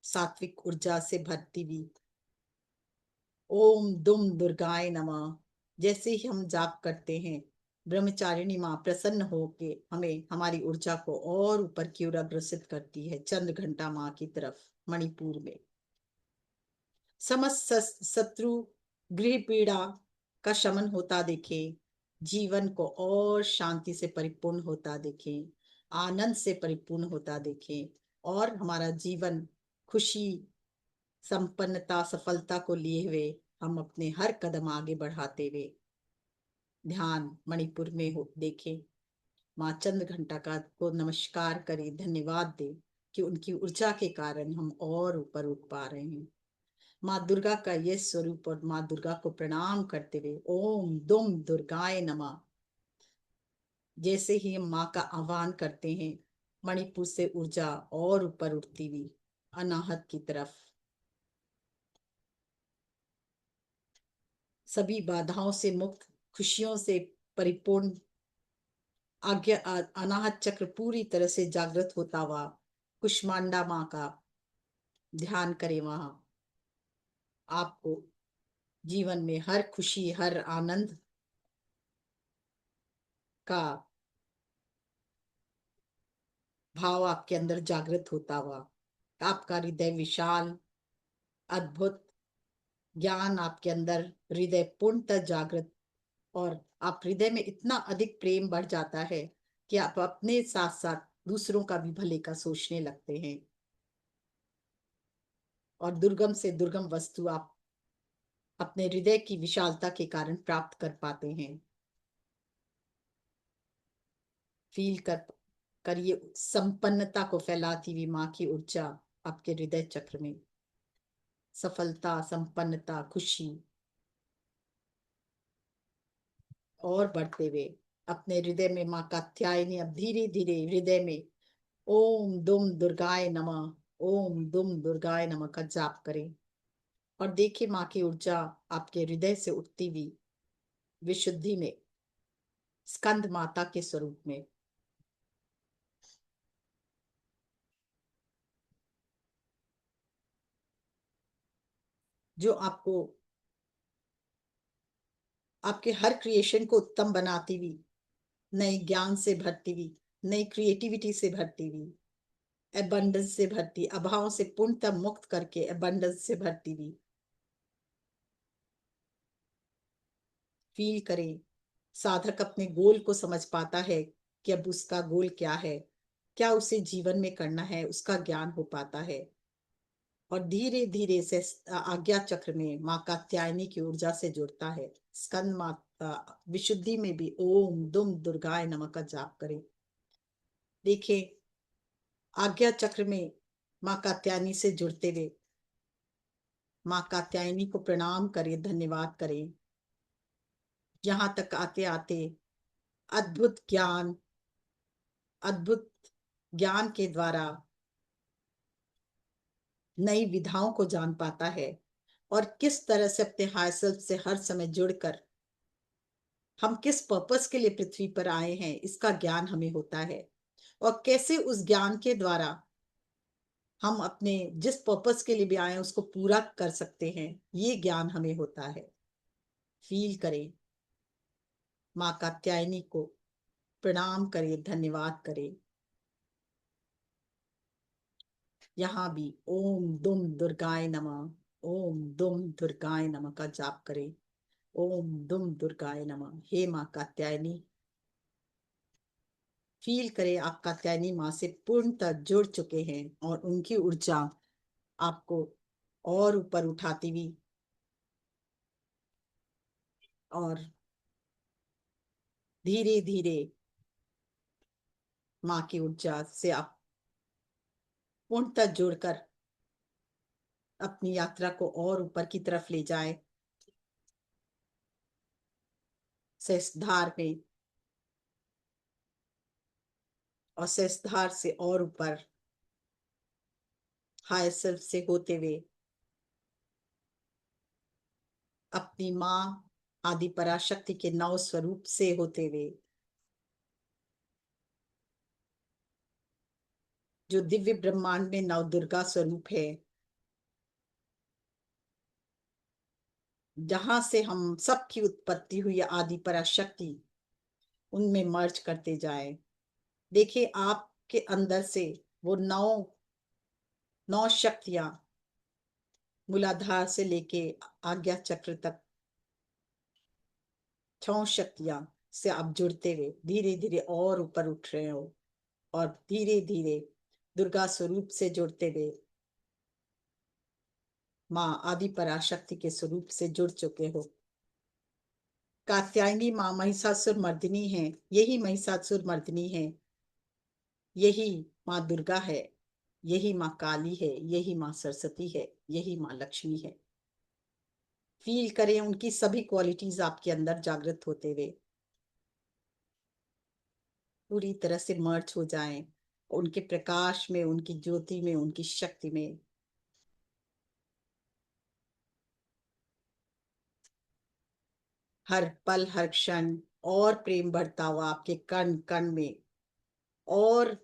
सात्विक ऊर्जा से भरती हुई। ओम दुम दुर्गाय नमः। जैसे ही हम जाप करते हैं, ब्रह्मचारिणी माँ प्रसन्न होके हमें हमारी ऊर्जा को और ऊपर की ओर अग्रसित करती है, चंद्र घंटा माँ की तरफ मणिपुर में। समस्त शत्रु गृह पीड़ा का शमन होता देखे, जीवन को और शांति से परिपूर्ण होता देखे, आनंद से परिपूर्ण होता देखे, और हमारा जीवन खुशी संपन्नता सफलता को लिए हुए हम अपने हर कदम आगे बढ़ाते हुए ध्यान मणिपुर में हो देखें। माँ चंद्र घंटा का को नमस्कार करें, धन्यवाद दें कि उनकी ऊर्जा के कारण हम और ऊपर उठ पा रहे हैं। माँ दुर्गा का यह स्वरूप और माँ दुर्गा को प्रणाम करते हुए ओम दुम दुर्गाय नमः। जैसे ही हम माँ का आह्वान करते हैं, मणिपुर से ऊर्जा और ऊपर उठती हुई अनाहत की तरफ, सभी बाधाओं से मुक्त खुशियों से परिपूर्ण आज्ञा अनाहत चक्र पूरी तरह से जागृत होता हुआ कुष्मांडा माँ का ध्यान करें। वहां आपको जीवन में हर खुशी, हर आनंद का भाव आपके अंदर जागृत होता हुआ, आपका हृदय विशाल, अद्भुत ज्ञान आपके अंदर हृदय पूर्णतः जागृत, और आप हृदय में इतना अधिक प्रेम बढ़ जाता है कि आप अपने साथ साथ दूसरों का भी भले का सोचने लगते हैं, और दुर्गम से दुर्गम वस्तु आप अपने हृदय की विशालता के कारण प्राप्त कर पाते हैं। फील करिए संपन्नता को फैलाती हुई माँ की ऊर्जा आपके हृदय चक्र में, सफलता, संपन्नता, खुशी, और बढ़ते हुए अपने हृदय में माँ कात्यायनी अब धीरे धीरे हृदय में ओम दुम दुर्गाय नमः, ओम दुम दुर्गाय नमः का जाप करें, और देखिए माँ की ऊर्जा आपके हृदय से उठती हुई विशुद्धि में, स्कंद माता के स्वरूप में। जो आपको आपके हर क्रिएशन को उत्तम बनाती हुई, नए ज्ञान से भरती हुई, नई क्रिएटिविटी से भरती हुई, एबंडेंस से भरती, अभाव से पूर्णतः मुक्त करके एबंडेंस से भरती हुई। फील करें, साधक अपने गोल को समझ पाता है कि अब उसका गोल क्या है, क्या उसे जीवन में करना है, उसका ज्ञान हो पाता है, और धीरे धीरे से आज्ञा चक्र में माँ कात्यायनी की ऊर्जा से जुड़ता है। स्कंद माता विशुद्धि में भी ओम दुम दुर्गाय नमः का जाप करें। देखिए आज्ञा चक्र में माँ कात्यायनी से जुड़ते हुए माँ कात्यायनी को प्रणाम करें, धन्यवाद करें। यहाँ तक आते आते अद्भुत ज्ञान, अद्भुत ज्ञान के द्वारा नई विधाओं को जान पाता है, और किस तरह से अपने हाय सेल्फ से हर समय जुड़कर हम किस पर्पस के लिए पृथ्वी पर आए हैं इसका ज्ञान हमें होता है, और कैसे उस ज्ञान के द्वारा हम अपने जिस पर्पस के लिए भी आए हैं उसको पूरा कर सकते हैं, ये ज्ञान हमें होता है। फील करें, माँ कात्यायनी को प्रणाम करें, धन्यवाद करें। यहाँ भी ओम दुम दुर्गाय नमः, ओम दुम दुर्गाय नमः का जाप करें। ओम दुम दुर्गाय नमः। हे माँ कात्यायनी, फील करें आप कात्यायनी माँ से पूर्णतः जुड़ चुके हैं, और उनकी ऊर्जा आपको और ऊपर उठाती हुई, और धीरे धीरे माँ की ऊर्जा से आप पूर्णतः जुड़कर अपनी यात्रा को और ऊपर की तरफ ले जाए। सहस्त्रधार में, और सहस्त्रधार से और ऊपर हायर सेल्फ से होते हुए अपनी माँ आदि पराशक्ति के नव स्वरूप से होते हुए, जो दिव्य ब्रह्मांड में नव दुर्गा स्वरूप है, जहां से हम सबकी उत्पत्ति हुई आदि पराशक्ति, उनमें मर्ज करते जाए। देखिए आपके अंदर से वो नौ नौ शक्तियां मूलाधार से लेके आज्ञा चक्र तक, छह शक्तियां से आप जुड़ते हुए धीरे धीरे और ऊपर उठ रहे हो, और धीरे धीरे दुर्गा स्वरूप से जुड़ते हुए माँ आदि पराशक्ति के स्वरूप से जुड़ चुके हो। कात्यायनी माँ महिषासुर मर्दिनी है, यही महिषासुर मर्दिनी है, यही माँ दुर्गा है, यही माँ काली है, यही माँ सरस्वती है, यही माँ लक्ष्मी है। फील करें उनकी सभी क्वालिटीज आपके अंदर जागृत होते हुए पूरी तरह से मर्ज हो जाएं, उनके प्रकाश में, उनकी ज्योति में, उनकी शक्ति में। हर पल हर क्षण और प्रेम बढ़ता हुआ आपके कण कण में, और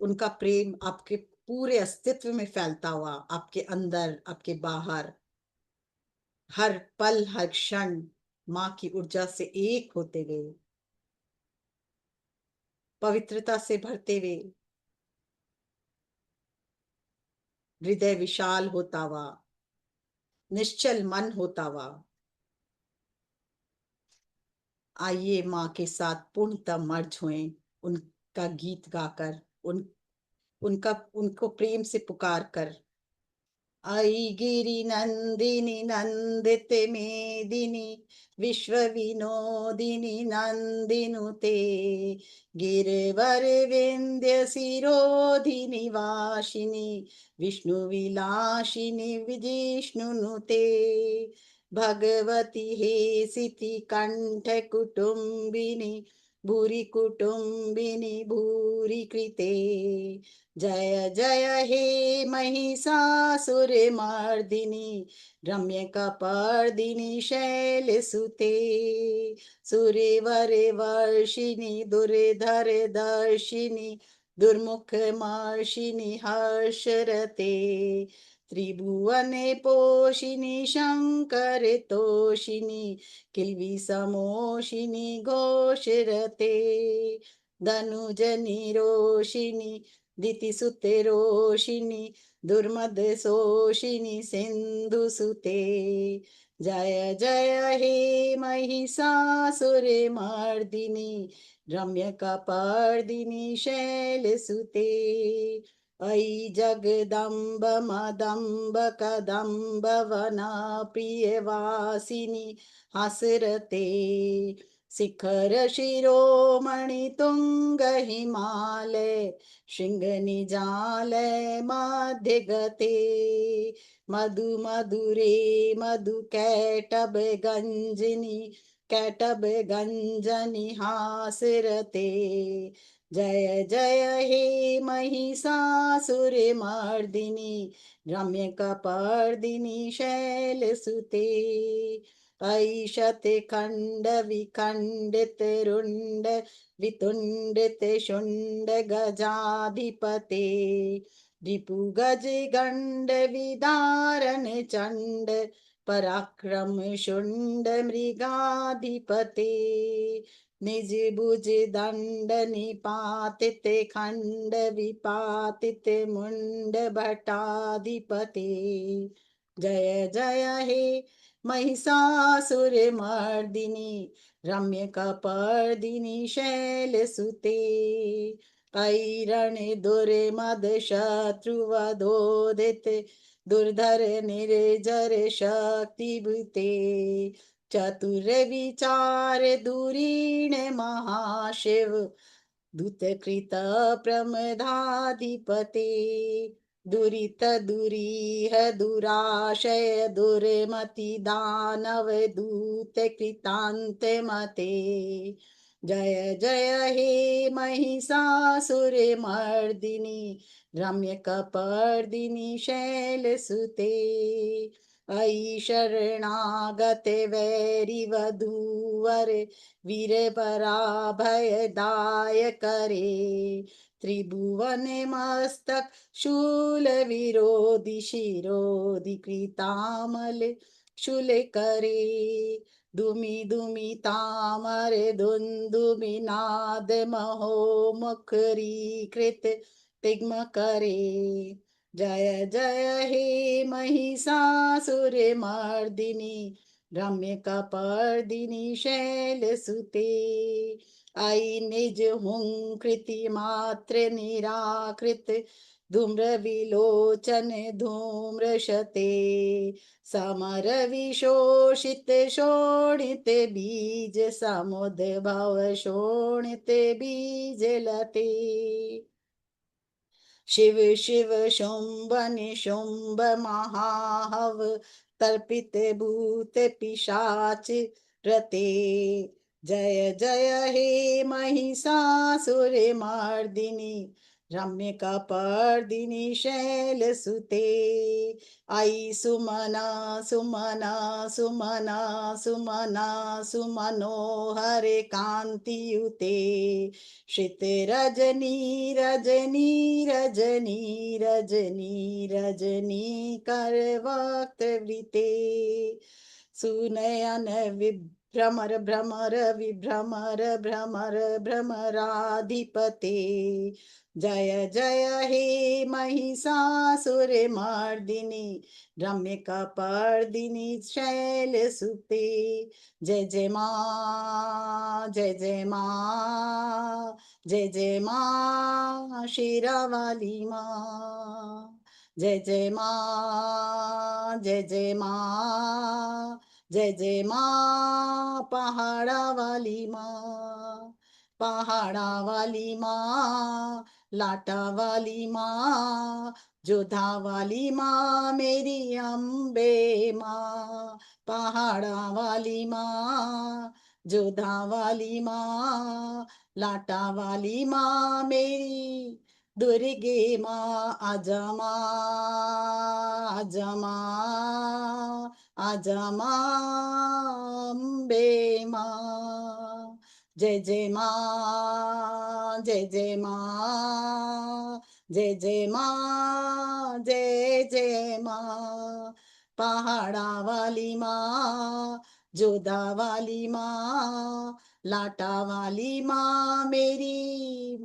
उनका प्रेम आपके पूरे अस्तित्व में फैलता हुआ, आपके अंदर आपके बाहर, हर पल हर क्षण माँ की ऊर्जा से एक होते हुए, पवित्रता से भरते हुए, हृदय विशाल होता हुआ, निश्चल मन होता हुआ, आइए माँ के साथ पूर्णतः मर्ज हुए, उनका गीत गाकर, उनका उनको प्रेम से पुकार कर। आई गिरि नंदिनी नंदित मेदिनी, विश्व विनोदिनी नंदिनुते, गिरवर विंध्य शिरोधिनी वासिनी, विष्णु विलासिनी विजिष्णुनुते, भगवती हे सिति कंठ कुटुंबिनी, भूरि कुटुंबिनी भूरि कृते, जय जय हे महिषासुर मर्दिनी, रम्य कपर्दिनी शैलसुते, सुरेवर वर्षिणी दुर्धर दर्शिनी, दुर्मुख मर्षिणी हर्षरते, त्रिभुवन पोषिणी शंकर तोषिणी, किल्वी समोषिणी घोषरते, धनुजनि रोषिणी, दितिसुते रोषिणी, दुर्मद शोषिणी सिंधुसुते, जय जय हे महिषासुर मर्दिनी, रम्य कपर्दिनी शैलसुते, अयि जगदम्ब मदम्ब कदम्ब वना प्रियवासिनी, हसरते, शिखर शिरोमणि तुंग हिमालय, शृंग निजालय माध्य गते, मधु मधुरे मधु कैटब गंजनी, कैटब गंजनी हासरते, जय जय हे महिषासुर मर्दिनी, रम्य कपर्दिनी शैलसुते, ऐषत खंड विखंडित रुंड, वितुंडित शुंड गजाधिपते, रिपु गज गंड विदारण चंड, पराक्रम शुंड मृगाधिपते, निज भुज दंड निपातित खंड विपातित मुंड भटाधिपते, जय जय हे महिषासुर मर्दिनी, रम्य कपर्दिनी शैलसुते, ऐरण दुर्मद शत्रुवधोदित, दुर्धर निर्जर शक्तिभूते, चतुर विचार धुरीण महाशिव, दूत कृत प्रमदाधिपते, दुरित दुरीह दुराशय दुर्मति दानव दूत कृतांत मते, जय जय हे महिषासुर मर्दिनी, रम्य कपर्दिनी शैलसुते, अयि शरणागत वैरि वधूवर, वीर पराभय दाय करे, त्रिभुवन मस्तक शूल विरोधि शिरोधि कृतामल शूल करे, दुमि दुमि तामर धुंदुमि नाद महो मुखरी कृत तिग्म करे, जय जय हे महिषासुर मर्दिनी, रम्य कपर्दिनी शैलसुते, आई निज हुंकृति मात्र निराकृत, धूम्र विलोचन धूम्रशते, समर विशोषित शोणित बीज समुद्भव शोणित बीज लते, शिव शिव शुंभ निशुंभ महाहव, तर्पित भूत पिशाच रते, जय जय हे महिषासुर मर्दिनी, रम्य कपर्दिनि शैल सुते, आई सुमना सुमना सुमना सुमना सुमनोहरे कांतियुते, श्रित रजनी रजनी रजनी रजनी रजनी करवक्त वृते, सुनयन विभ्रमर भ्रमर विभ्रमर भ्रमर भ्रमराधिपते, जय जय हे महिषासुर मर्दिनी, रम्य कपर्दिनी शैल सुते, जय जय माँ जय जय माँ जय जय माँ शेरावाली माँ, जय जय माँ जय जय माँ जय जय माँ पहाड़ा वाली माँ, पहाड़ा वाली माँ, लाटा वाली माँ, जोधा वाली माँ मेरी अम्बे माँ, पहाड़ा वाली माँ, जोधा वाली माँ, लाटा वाली माँ मेरी दुर्गे माँ, आजा माँ आजा माँ आजा माँ अम्बे माँ, जय जय माँ जय जय माँ जय जय माँ जय जय माँ, पहाड़ा वाली माँ, जोधा वाली माँ, लाटा वाली माँ मेरी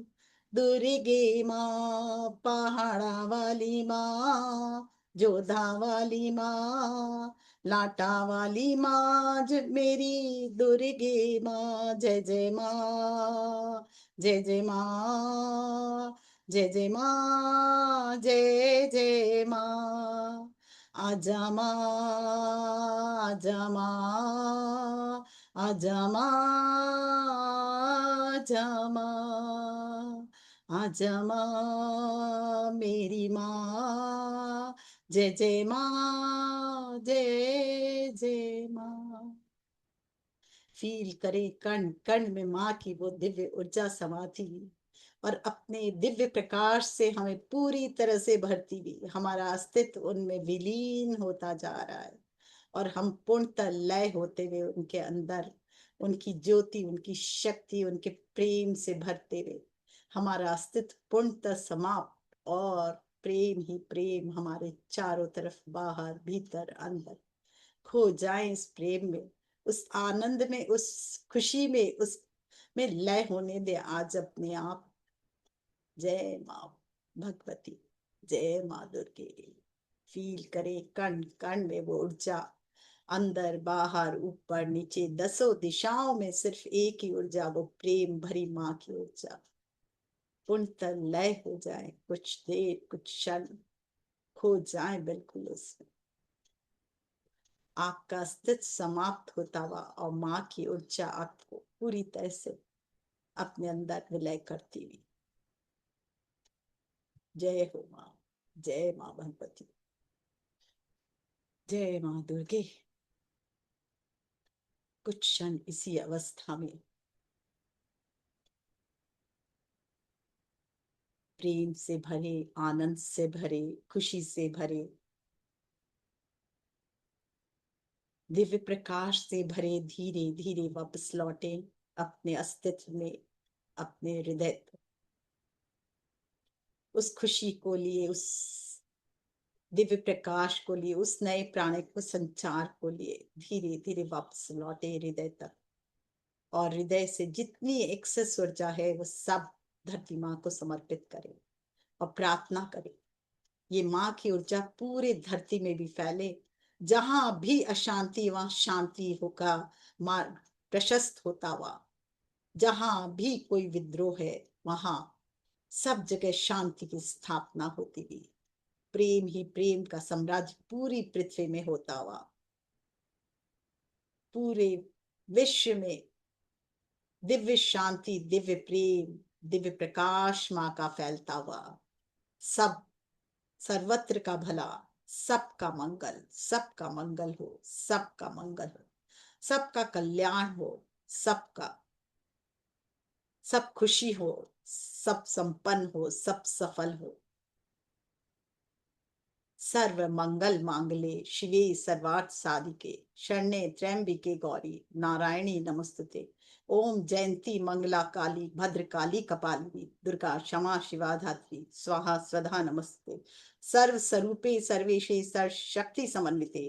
दुर्गे माँ, पहाड़ा वाली माँ, जोधा वाली माँ, लाटा वाली माँ मेरी दुर्गे माँ, जय जय माँ जय जय माँ जय जय माँ जय जय माँ, आजा माँ आजा माँ आजा माँ आजा माँ आजा माँ मेरी माँ, जय जय माँ जय जय माँ। फील करे कण कण में माँ की वो दिव्य ऊर्जा समाती, और अपने दिव्य प्रकाश से हमें पूरी तरह से भरती हुई हमारा अस्तित्व उनमें विलीन होता जा रहा है, और हम पूर्णतः लय होते हुए उनके अंदर उनकी ज्योति उनकी शक्ति उनके प्रेम से भरते हुए हमारा अस्तित्व पूर्णतः समाप्त, और प्रेम ही प्रेम हमारे चारों तरफ बाहर भीतर अंदर खो जाए, इस प्रेम में उस आनंद में उस खुशी में उस में लय होने दे आज अपने आप। जय माँ भगवती, जय माँ दुर्गे। फील करे कण कण में वो ऊर्जा, अंदर बाहर ऊपर नीचे दसों दिशाओं में सिर्फ एक ही ऊर्जा, वो प्रेम भरी माँ की ऊर्जा पूर्णतः लय हो जाए, कुछ देर कुछ क्षण खो जाए बिल्कुल उसमें, आपका अस्तित्व समाप्त होता हुआ और माँ की ऊर्जा आपको पूरी तरह से अपने अंदर विलय करती हुई। जय हो माँ, जय माँ भगवती, जय माँ दुर्गे। कुछ क्षण इसी अवस्था में प्रेम से भरे, आनंद से भरे, खुशी से भरे, दिव्य प्रकाश से भरे धीरे धीरे वापस लौटे अपने अस्तित्व में, अपने हृदय, उस खुशी को लिए, उस दिव्य प्रकाश को लिए, उस नए प्राणिक संचार को लिए धीरे धीरे वापस लौटे हृदय तक, और हृदय से जितनी एक्सेस ऊर्जा है वो सब धरती माँ को समर्पित करे और प्रार्थना करे ये माँ की ऊर्जा पूरे धरती में भी फैले, जहां भी अशांति वहां शांति होगा मार्ग प्रशस्त हुआ हुआ, जहां भी कोई विद्रोह है वहां सब जगह शांति की स्थापना होती हुई, प्रेम ही प्रेम का साम्राज्य पूरी पृथ्वी में होता हुआ, पूरे विश्व में दिव्य शांति, दिव्य प्रेम, दिव्य प्रकाश माँ का फैलता हुआ, सब सर्वत्र का भला, सबका मंगल, सबका मंगल हो, सबका मंगल हो, सबका कल्याण हो, सबका सब खुशी हो, सब संपन्न हो, सब सफल हो। सर्व मंगल मांगले शिवे सर्वार्थ साधिके शरण्ये त्र्यंबिके गौरी नारायणी नमस्तुते। ओम जयंती मंगला काली भद्रकाली कपालिनी दुर्गा क्षमा शिवा धात्री स्वाहा स्वधा नमस्ते। सर्व स्वरूपे सर्वेशे सर्व शक्ति समन्विते